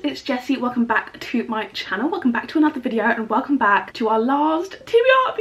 it's Jessie. Welcome back to my channel, welcome back to another video, and welcome back to our last TBR of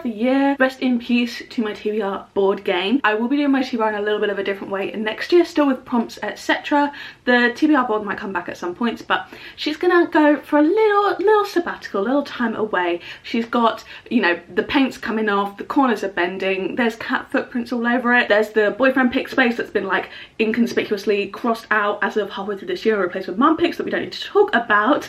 the year. Rest in peace to my TBR board game. I will be doing my TBR in a little bit of a different way next year, still with prompts, etc. The TBR board might come back at some points, but she's gonna go for a little sabbatical, a little time away. She's got, you know, the paint's coming off, the corners are bending, there's cat footprints all over it, there's the boyfriend pic space that's been like inconspicuously crossed out as of halfway through this year, replaced with mum pics that we don't need to talk about.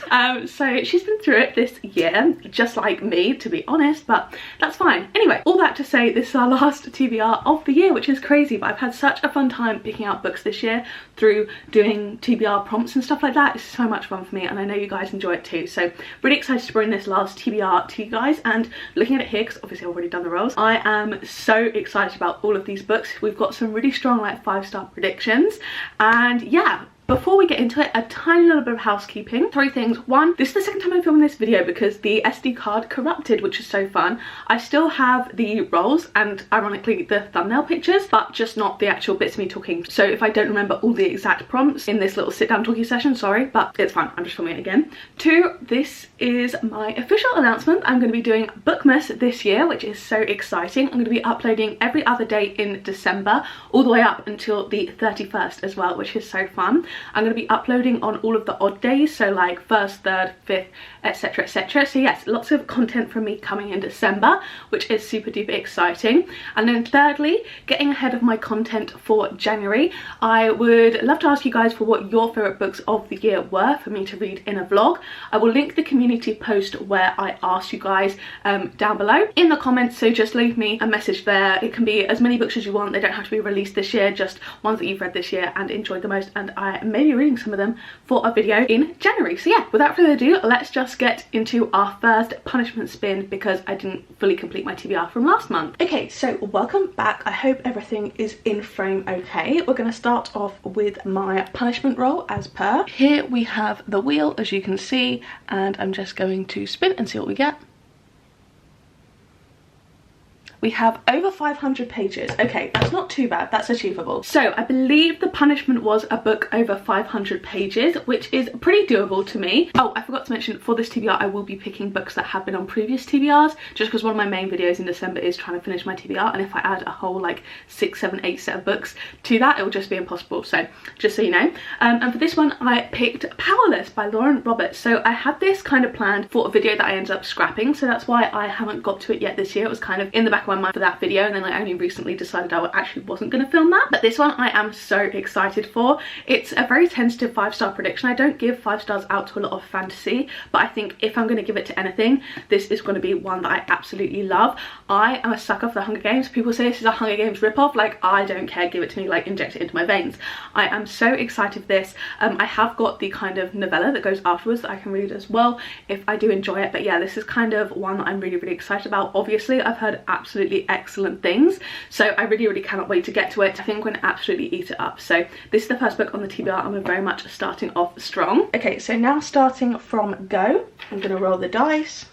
So she's been through it this year, just like me, to be honest, but that's fine. Anyway, all that to say, this is our last TBR of the year, which is crazy, but I've had such a fun time picking out books this year through doing TBR prompts and stuff like that. It's so much fun for me, and I know you guys enjoy it too. So really excited to bring this last TBR to you guys. And looking at it here, because obviously I've already done the rolls, I am so excited about all of these books. We've got some really strong like 5-star predictions, and yeah. Before we get into it, a tiny little bit of housekeeping. 3 things. 1, this is the second time I'm filming this video because the SD card corrupted, which is so fun. I still have the rolls and ironically the thumbnail pictures, but just not the actual bits of me talking. So if I don't remember all the exact prompts in this little sit down talking session, sorry, but it's fine. I'm just filming it again. 2, this is my official announcement. I'm going to be doing Bookmas this year, which is so exciting. I'm going to be uploading every other day in December, all the way up until the 31st as well, which is so fun. I'm going to be uploading on all of the odd days, so like 1st, 3rd, 5th, etc, etc. So yes, lots of content from me coming in December, which is super duper exciting. And then thirdly, getting ahead of my content for January, I would love to ask you guys for what your favourite books of the year were for me to read in a vlog. I will link the community post where I asked you guys down below in the comments, so just leave me a message there. It can be as many books as you want, they don't have to be released this year, just ones that you've read this year and enjoyed the most, and I may be reading some of them for a video in January. So yeah, without further ado, let's just get into our first punishment spin because I didn't fully complete my TBR from last month. Okay, so welcome back. I hope everything is in frame okay. We're going to start off with my punishment roll as per. Here we have the wheel, as you can see, and I'm just going to spin and see what we get. We have over 500 pages. Okay, that's not too bad, that's achievable. So I believe the punishment was a book over 500 pages, which is pretty doable to me. Oh, I forgot to mention, for this TBR I will be picking books that have been on previous TBRs, just because one of my main videos in December is trying to finish my TBR, and if I add a whole like 6, 7, 8 set of books to that, it will just be impossible. So just so you know. And for this one I picked Powerless by Lauren Roberts. So I had this kind of planned for a video that I ended up scrapping, so that's why I haven't got to it yet this year. It was kind of in the back of my mind for that video, and then I only recently decided I actually wasn't going to film that. But this one I am so excited for. It's a very tentative 5-star prediction. I don't give 5 stars out to a lot of fantasy, but I think if I'm going to give it to anything, this is going to be one that I absolutely love. I am a sucker for the Hunger Games. People say this is a Hunger Games ripoff. Like, I don't care, give it to me, like inject it into my veins. I am so excited for this. I have got the kind of novella that goes afterwards that I can read as well if I do enjoy it, but yeah, this is kind of one that I'm really excited about. Obviously I've heard absolutely excellent things, so I really cannot wait to get to it. I think I'm going to absolutely eat it up. So this is the first book on the TBR. I'm very much starting off strong. Okay, so now starting from go, I'm going to roll the dice,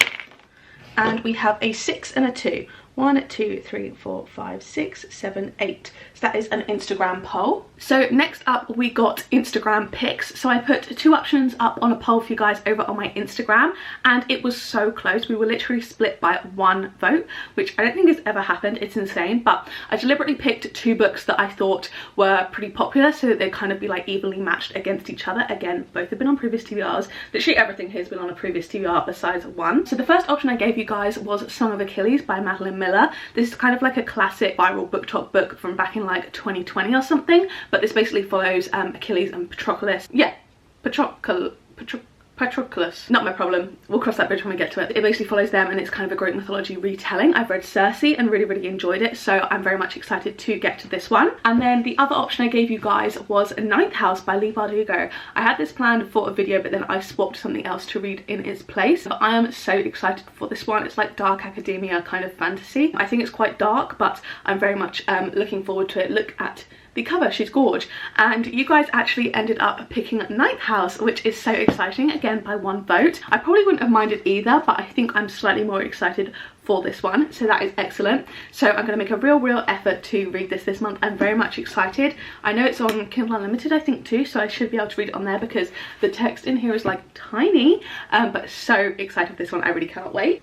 and we have a 6 and a 2. 1, 2, 3, 4, 5, 6, 7, 8. So that is an Instagram poll. So next up we got Instagram picks. So I put 2 options up on a poll for you guys over on my Instagram, and it was so close. We were literally split by 1 vote, which I don't think has ever happened. It's insane. But I deliberately picked 2 books that I thought were pretty popular, so that they'd kind of be like evenly matched against each other. Again, both have been on previous TBRs. Literally everything here has been on a previous TBR besides 1. So the first option I gave you guys was Song of Achilles by Madeline Miller. This is kind of like a classic viral BookTok book from back in like 2020 or something, but this basically follows Achilles and Patroclus. Yeah, Patroclus, not my problem, we'll cross that bridge when we get to it. It basically follows them, and it's kind of a Greek mythology retelling. I've read Circe and really enjoyed it, so I'm very much excited to get to this one. And then the other option I gave you guys was Ninth House by Leigh Bardugo. I had this planned for a video, but then I swapped something else to read in its place. But I am so excited for this one. It's like dark academia kind of fantasy. I think it's quite dark, but I'm very much looking forward to it. Look at the cover. She's gorge. And you guys actually ended up picking Ninth House, which is so exciting, again by 1 vote. I probably wouldn't have minded either, but I think I'm slightly more excited for this one, so that is excellent. So I'm going to make a real effort to read this month. I'm very much excited. I know it's on Kindle Unlimited I think too, so I should be able to read it on there because the text in here is like tiny, but so excited for this one. I really cannot wait.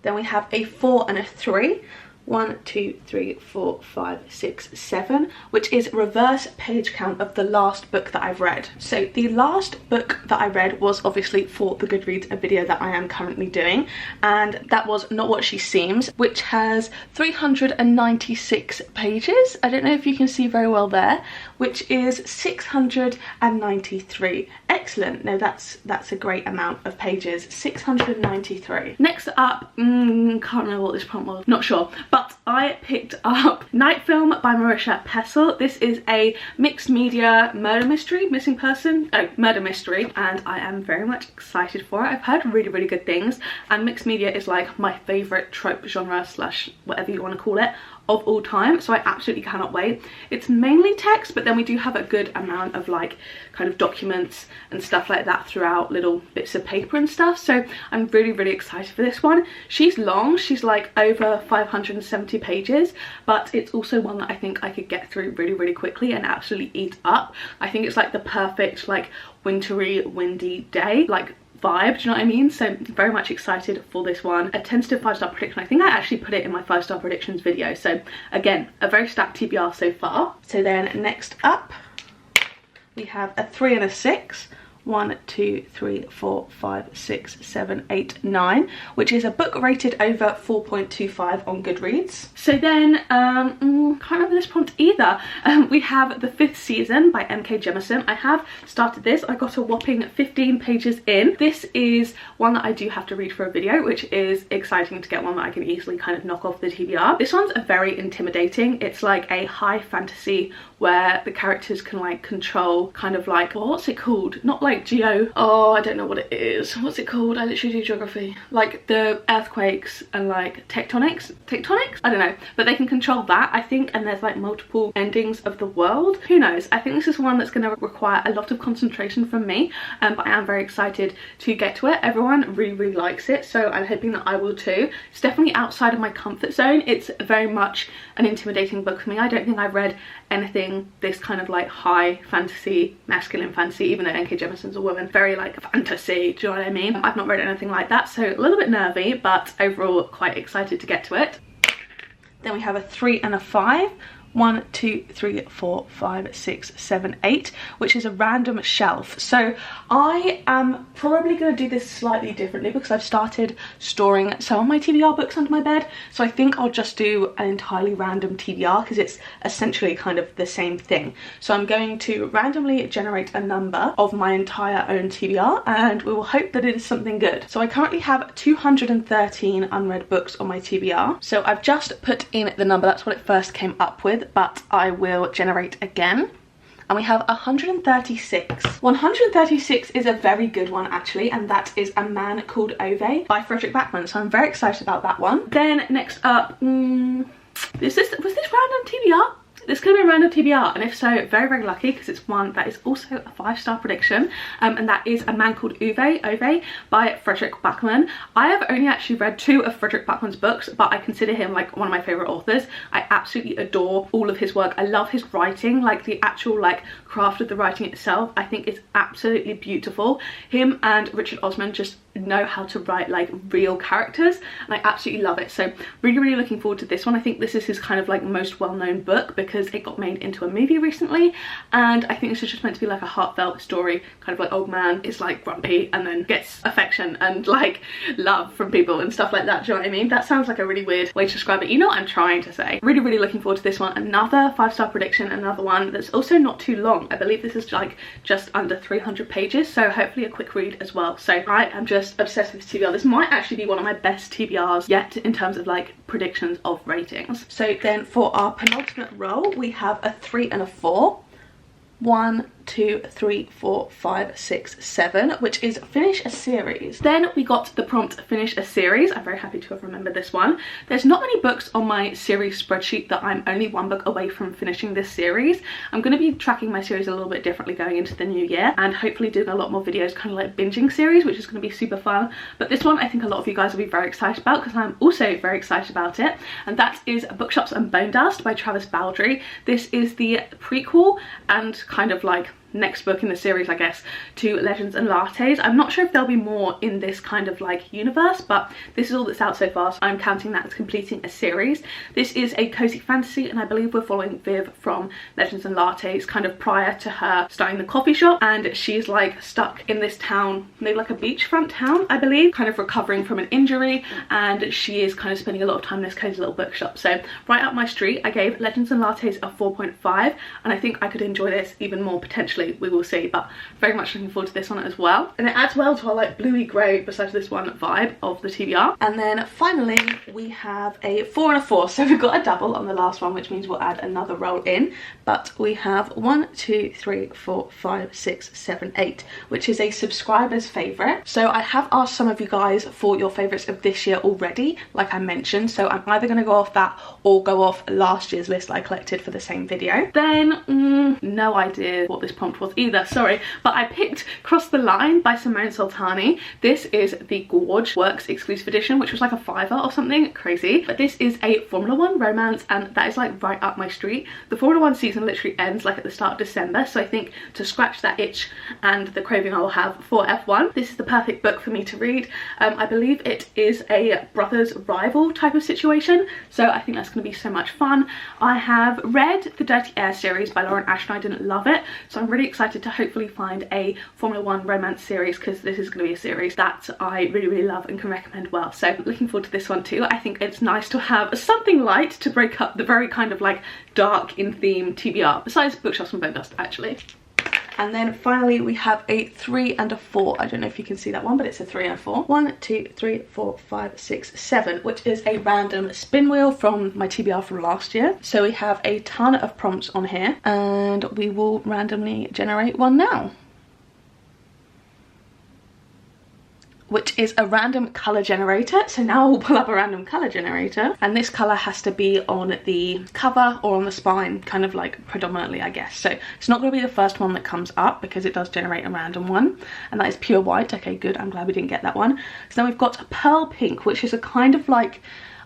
Then we have a 4 and a 3. 1, 2, 3, 4, 5, 6, 7, which is reverse page count of the last book that I've read. So the last book that I read was obviously for the Goodreads video that I am currently doing, and that was Not What She Seems, which has 396 pages. I don't know if you can see very well there, which is 693. Excellent. No, that's a great amount of pages. 693. Next up, can't remember what this prompt was, not sure, but I picked up Night Film by Marisha Pessl. This is a mixed media murder mystery, murder mystery, and I am very much excited for it. I've heard really good things, and mixed media is like my favorite trope genre slash whatever you want to call it of all time, so I absolutely cannot wait. It's mainly text, but then we do have a good amount of like kind of documents and stuff like that throughout, little bits of paper and stuff, so I'm really excited for this one. She's long, she's like over 570 pages, but it's also one that I think I could get through really quickly and absolutely eat up. I think it's like the perfect like wintry, windy day, like vibe, do you know what I mean? So very much excited for this one. A tentative 5-star prediction. I think I actually put it in my 5-star predictions video, so again a very stacked TBR so far. So then next up we have a 3 and a 6. 1, 2, 3, 4, 5, 6, 7, 8, 9, which is a book rated over 4.25 on Goodreads. So then, can't remember this prompt either. We have The 5th Season by M.K. Jemisin. I have started this. I got a whopping 15 pages in. This is one that I do have to read for a video, which is exciting to get one that I can easily kind of knock off the TBR. This one's very intimidating. It's like a high fantasy where the characters can like control kind of like, well, what's it called? Not like geo, oh I don't know what it is, what's it called? I literally do geography, like the earthquakes and like tectonics, I don't know, but they can control that I think, and there's like multiple endings of the world. Who knows? I think this is one that's going to require a lot of concentration from me, but I am very excited to get to it. Everyone really likes it, so I'm hoping that I will too. It's definitely outside of my comfort zone. It's very much an intimidating book for me. I don't think I've read anything this kind of like high fantasy, masculine fantasy, even though N.K. Jemisin's a woman, very like fantasy, do you know what I mean? I've not read anything like that, so a little bit nervy, but overall quite excited to get to it. Then we have a 3 and a 5. 1, 2, 3, 4, 5, 6, 7, 8, which is a random shelf. So I am probably going to do this slightly differently because I've started storing some of my TBR books under my bed, so I think I'll just do an entirely random TBR because it's essentially kind of the same thing. So I'm going to randomly generate a number of my entire own TBR and we will hope that it is something good. So I currently have 213 unread books on my TBR, so I've just put in the number, that's what it first came up with, but I will generate again, and we have 136. 136 is a very good one actually, and that is A Man Called Ove by Frederick Backman, so I'm very excited about that one. Then next up, was this random TBR? This could have been random TBR, and if so, very lucky because it's one that is also a 5-star prediction, and that is A Man Called Ove by Frederick Backman. I have only actually read 2 of Frederick Backman's books, but I consider him like one of my favorite authors. I absolutely adore all of his work. I love his writing, like the actual like craft of the writing itself I think is absolutely beautiful. Him and Richard Osman just know how to write like real characters, and I absolutely love it. So really looking forward to this one. I think this is his kind of like most well-known book because it got made into a movie recently, and I think this is just meant to be like a heartfelt story, kind of like old man is like grumpy and then gets affection and like love from people and stuff like that, do you know what I mean? That sounds like a really weird way to describe it. You know what I'm trying to say. Really looking forward to this one. Another 5-star prediction, another one that's also not too long. I believe this is like just under 300 pages, so hopefully a quick read as well. So I am just obsessed with this TBR. This might actually be one of my best TBRs yet in terms of like predictions of ratings. So then for our penultimate roll we have a 3 and a 4. 1, 2, 3, 4, 5, 6, 7, which is finish a series. Then we got the prompt finish a series. I'm very happy to have remembered this one. There's not many books on my series spreadsheet that I'm only one book away from finishing this series. I'm going to be tracking my series a little bit differently going into the new year, and hopefully doing a lot more videos kind of like binging series, which is going to be super fun. But this one I think a lot of you guys will be very excited about, because I'm also very excited about it, and that is Bookshops and Bone Dust by Travis Baldree. This is the prequel and kind of like next book in the series, I guess, to Legends and Lattes. I'm not sure if there'll be more in this kind of like universe, but this is all that's out so far, so I'm counting that as completing a series. This is a cozy fantasy, and I believe we're following Viv from Legends and Lattes kind of prior to her starting the coffee shop, and she's like stuck in this town, maybe like a beachfront town, I believe, kind of recovering from an injury, and she is kind of spending a lot of time in this cozy little bookshop. So right up my street. I gave Legends and Lattes a 4.5, and I think I could enjoy this even more potentially. We will see, but very much looking forward to this one as well, and it adds well to our like bluey grey besides this one vibe of the TBR. And then finally we have a 4 and a 4, so we've got a double on the last one, which means we'll add another roll in, but we have 1, 2, 3, 4, 5, 6, 7, 8, which is a subscriber's favourite. So I have asked some of you guys for your favourites of this year already, like I mentioned, so I'm either going to go off that or go off last year's list I collected for the same video. Then no idea what this prompt was either, sorry, but I picked Cross the Line by Simone Sultani. This is the Gorge Works exclusive edition, which was like a $5 or something crazy, but this is a Formula 1 romance, and that is like right up my street. The Formula 1 season literally ends like at the start of December, so I think to scratch that itch and the craving I will have for F1, this is the perfect book for me to read. I believe it is a brother's rival type of situation, so I think that's going to be so much fun. I have read the Dirty Air series by Lauren Ashton. I didn't love it, so I'm really excited to hopefully find a Formula 1 romance series, because this is going to be a series that I really love and can recommend well. So looking forward to this one too. I think it's nice to have something light to break up the very kind of like dark in theme TBR, besides Bookshops and Bone Dust actually. And then finally we have a 3 and a 4. I don't know if you can see that one, but it's a 3 and a 4. 1, 2, 3, 4, 5, 6, 7, which is a random spin wheel from my TBR from last year. So we have a ton of prompts on here, and we will randomly generate one now, which is a random colour generator. So now we'll pull up a random colour generator, and this colour has to be on the cover or on the spine, kind of like predominantly, I guess. So it's not going to be the first one that comes up, because it does generate a random one, and that is pure white. Okay, good, I'm glad we didn't get that one. So then we've got pearl pink, which is a kind of like,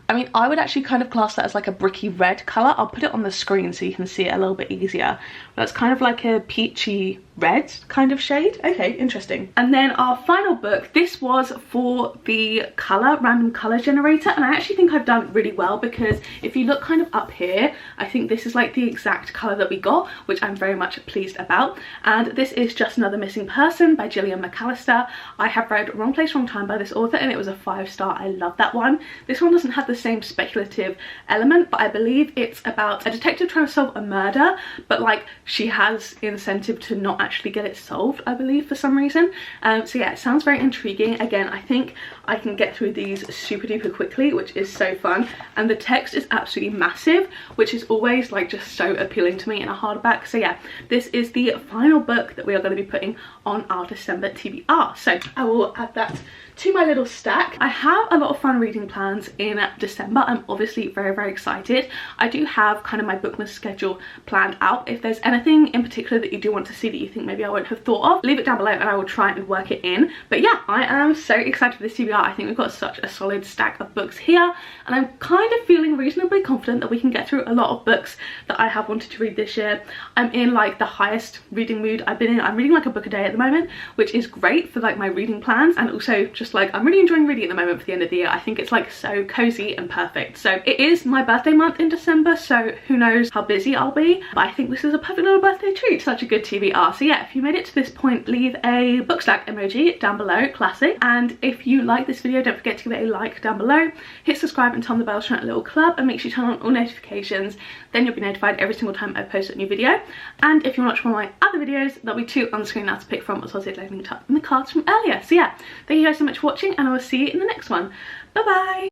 I mean, I would actually kind of class that as like a bricky red colour. I'll put it on the screen so you can see it a little bit easier. That's kind of like a peachy red kind of shade. Okay, interesting. And then our final book, this was for the colour, random colour generator, and I actually think I've done really well, because if you look kind of up here, I think this is like the exact colour that we got, which I'm very much pleased about. And this is Just Another Missing Person by Gillian McAllister. I have read Wrong Place, Wrong Time by this author, and it was a 5-star. I love that one. This one doesn't have the same speculative element, but I believe it's about a detective trying to solve a murder, but like she has incentive to not actually get it solved, I believe, for some reason. So yeah, it sounds very intriguing. Again, I think I can get through these super duper quickly, which is so fun, and the text is absolutely massive, which is always like just so appealing to me in a hardback. So yeah, this is the final book that we are going to be putting on our December TBR, so I will add that to my little stack. I have a lot of fun reading plans in December. I'm obviously very excited. I do have kind of my bookmas schedule planned out. If there's anything in particular that you do want to see that you think maybe I won't have thought of, leave it down below and I will try and work it in. But yeah, I am so excited for this TBR. I think we've got such a solid stack of books here, and I'm kind of feeling reasonably confident that we can get through a lot of books that I have wanted to read this year. I'm in like the highest reading mood I've been in. I'm reading like a book a day at the moment, which is great for like my reading plans, and also just like I'm really enjoying reading at the moment for the end of the year. I think it's like so cozy and perfect. So it is my birthday month in December, so who knows how busy I'll be, but I think this is a perfect little birthday treat. Such a good TBR. So yeah, if you made it to this point, leave a book stack emoji down below, classic. And if you like this video, don't forget to give it a like down below, hit subscribe and turn the bell to join a little club, and make sure you turn on all notifications, then you'll be notified every single time I post a new video. And if you want to watch one of my other videos, there'll be 2 on the screen now to pick from, as well as linked up in the cards from earlier. So yeah, thank you guys so much for watching, and I will see you in the next one. Bye bye.